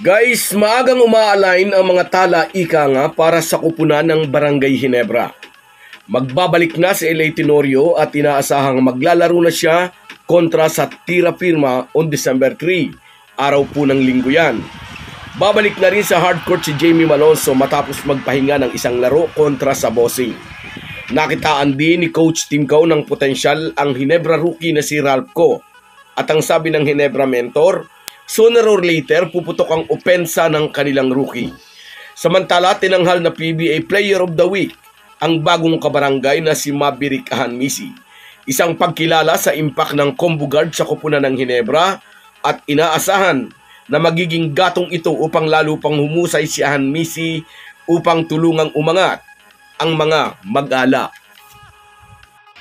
Guys, maagang umaalign ang mga tala ika nga para sa kupunan ng Barangay Ginebra. Magbabalik na si L.A. Tenorio at inaasahang maglalaro na siya kontra sa Tira Firma on December 3. Araw po ng linggo yan. Babalik na rin sa hardcourt si Jamie Malonzo matapos magpahinga ng isang laro kontra sa Bossing. Nakitaan din ni Coach Tim Cone ng potensyal ang Ginebra rookie na si Ralph Co. At ang sabi ng Ginebra mentor, sooner or later, puputok ang opensa ng kanilang rookie. Samantala, tinanghal na PBA Player of the Week ang bagong kabarangay na si Maverick Ahanmisi. Isang pagkilala sa impact ng combo guard sa kupunan ng Ginebra at inaasahan na magiging gatong ito upang lalo pang humusay si Ahanmisi upang tulungang umangat ang mga mag-ala.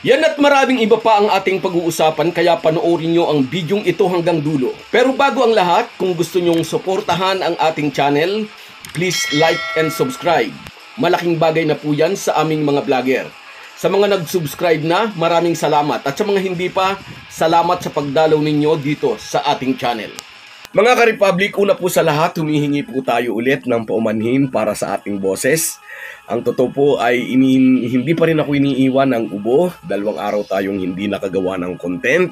Yan at maraming iba pa ang ating pag-uusapan kaya panoorin nyo ang bidyong ito hanggang dulo. Pero bago ang lahat, kung gusto nyong suportahan ang ating channel, please like and subscribe. Malaking bagay na po yan sa aming mga vlogger. Sa mga nag-subscribe na, maraming salamat. At sa mga hindi pa, salamat sa pagdalaw ninyo dito sa ating channel. Mga ka-Republic, una po sa lahat, humihingi po tayo ulit ng paumanhin para sa ating boses. Ang totoo po ay hindi pa rin ako iniiwan ng ubo. 2 araw tayong hindi nakagawa ng content.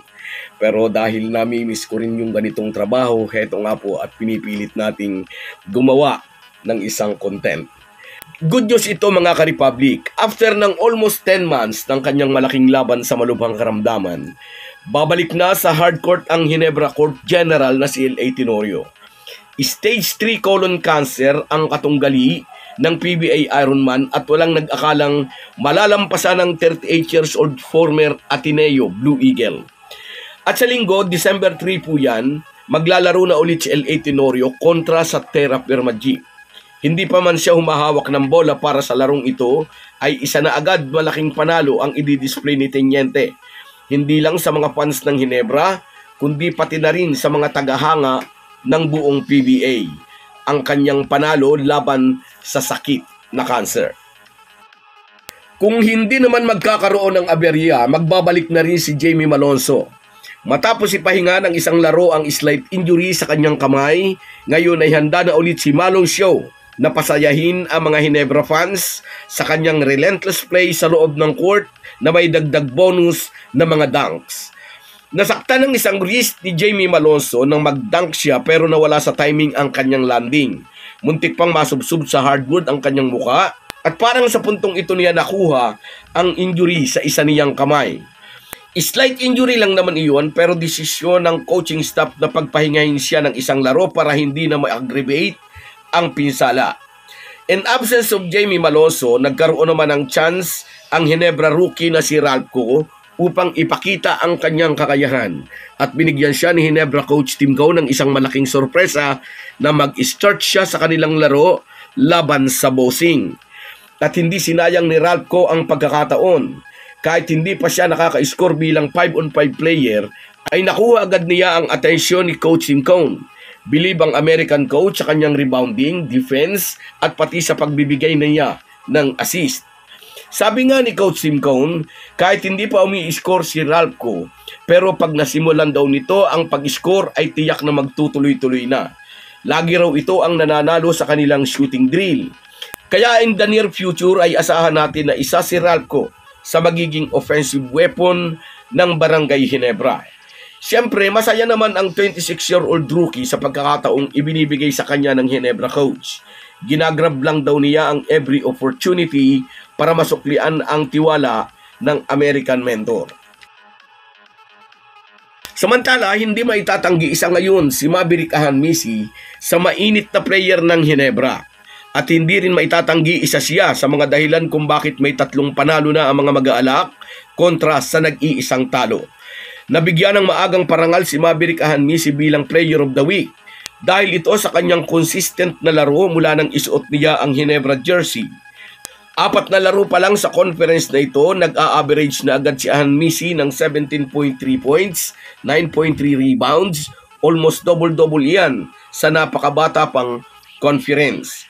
Pero dahil nami-miss ko rin yung ganitong trabaho, heto nga po at pinipilit nating gumawa ng isang content. Good news ito mga ka-Republic. After ng almost 10 months ng kanyang malaking laban sa malubhang karamdaman, babalik na sa hardcourt ang Ginebra Court General na si L.A. Tenorio. Stage 3 colon cancer ang katunggali ng PBA Ironman at walang nag-akalang malalampasan ng 38 years old former Ateneo Blue Eagle. At sa linggo, December 3 po yan, maglalaro na ulit si L.A. Tenorio kontra sa Tira Firma G. Hindi pa man siya humahawak ng bola para sa larong ito, ay isa na agad malaking panalo ang i-display ni Teniente. Hindi lang sa mga fans ng Ginebra, kundi pati na rin sa mga tagahanga ng buong PBA. Ang kanyang panalo laban sa sakit na cancer. Kung hindi naman magkakaroon ng aberya, magbabalik na rin si Jamie Malonzo. Matapos ipahinga ng isang laro ang slight injury sa kanyang kamay, ngayon ay handa na ulit si Malonzo na pasayahin ang mga Ginebra fans sa kanyang relentless play sa loob ng court na may dagdag bonus na mga dunks. Nasaktan ng isang wrist ni Jamie Malonzo nang mag-dunk siya pero nawala sa timing ang kanyang landing. Muntik pang masubsob sa hardwood ang kanyang muka at parang sa puntong ito niya nakuha ang injury sa isa niyang kamay. Slight injury lang naman iyon pero desisyon ng coaching staff na pagpahingahin siya ng isang laro para hindi na ma-aggravate ang pinsala. In absence of Jamie Malonzo, nagkaroon naman ng chance ang Ginebra rookie na si Ralph Co upang ipakita ang kanyang kakayahan. At binigyan siya ni Ginebra coach Tim Cone ng isang malaking sorpresa na mag-start siya sa kanilang laro laban sa Bossing. At hindi sinayang ni Ralph Co ang pagkakataon. Kahit hindi pa siya nakaka-score bilang 5-on-5 player, ay nakuha agad niya ang atensyon ni coach Tim Cone. Bilib ang American coach sa kanyang rebounding, defense, at pati sa pagbibigay niya ng assist. Sabi nga ni Coach Tim Cone, kahit hindi pa umi-score si Ralph Co, pero pag nasimulan daw nito ang pag-score ay tiyak na magtutuloy-tuloy na. Lagi raw ito ang nananalo sa kanilang shooting drill. Kaya in the near future ay asahan natin na isa si Ralph Co sa magiging offensive weapon ng Barangay Ginebra. Siyempre, masaya naman ang 26-year-old rookie sa pagkakataong ibinibigay sa kanya ng Ginebra coach. Ginagrab lang daw niya ang every opportunity para masuklian ang tiwala ng American mentor. Samantala, hindi maitatanggi isa ngayon si Maverick Ahanmisi sa mainit na player ng Ginebra. At hindi rin maitatanggi isa siya sa mga dahilan kung bakit may 3 panalo na ang mga mag-aalak kontra sa nag-iisang talo. Nabigyan ng maagang parangal si Maverick Ahanmisi bilang Player of the Week dahil ito sa kanyang consistent na laro mula nang isuot niya ang Ginebra jersey. 4 na laro pa lang sa conference na ito, nag-a-average na agad si Ahanmisi ng 17.3 points, 9.3 rebounds, almost double-double yan sa napakabata pang conference.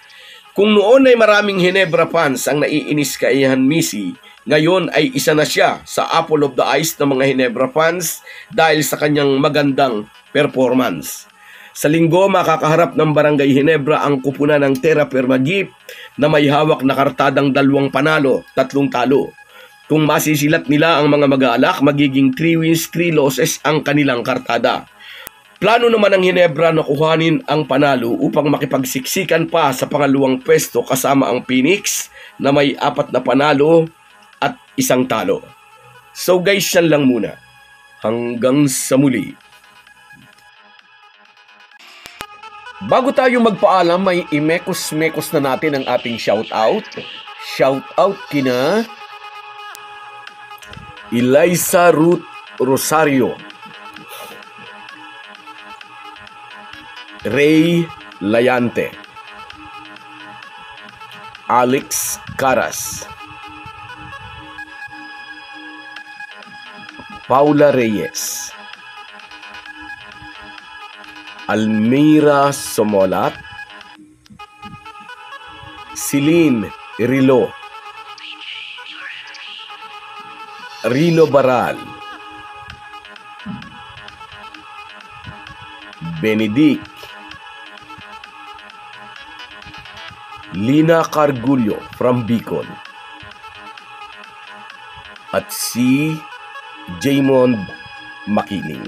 Kung noon ay maraming Ginebra fans ang naiinis kay Ahanmisi, ngayon ay isa na siya sa apple of the eyes ng mga Ginebra fans dahil sa kanyang magandang performance. Sa Linggo, makakaharap ng Barangay Ginebra ang kupunan ng Terra Firma Gift na may hawak na kartadang 2 panalo, 3 talo. Kung masisilat nila ang mga mag-aalak, magiging 3 wins, 3 losses ang kanilang kartada. Plano naman ng Ginebra na kuhanin ang panalo upang makipagsiksikan pa sa pangalawang pwesto kasama ang Phoenix na may 4 na panalo at 1 talo. So guys, yan lang muna. Hanggang sa muli. Bago tayo magpaalam, may imekos-mekos na natin ang ating shoutout. Shoutout kina Eliza Ruth Rosario, Ray Layante, Alex Caras, Paula Reyes, Almira Somolat, Celine Rilo, Rino Baral, Benedict, Lina Cargullo from Bicol, at si Jaymond Makiling.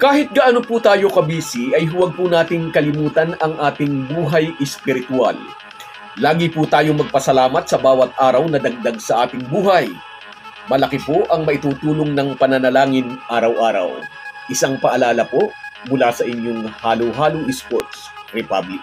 Kahit gaano po tayo kabisi, ay huwag po nating kalimutan ang ating buhay espiritual. Lagi po tayong magpasalamat sa bawat araw na dagdag sa ating buhay. Malaki po ang maitutulong ng pananalangin araw-araw. Isang paalala po mula sa inyong Halo Halo Sports Republic.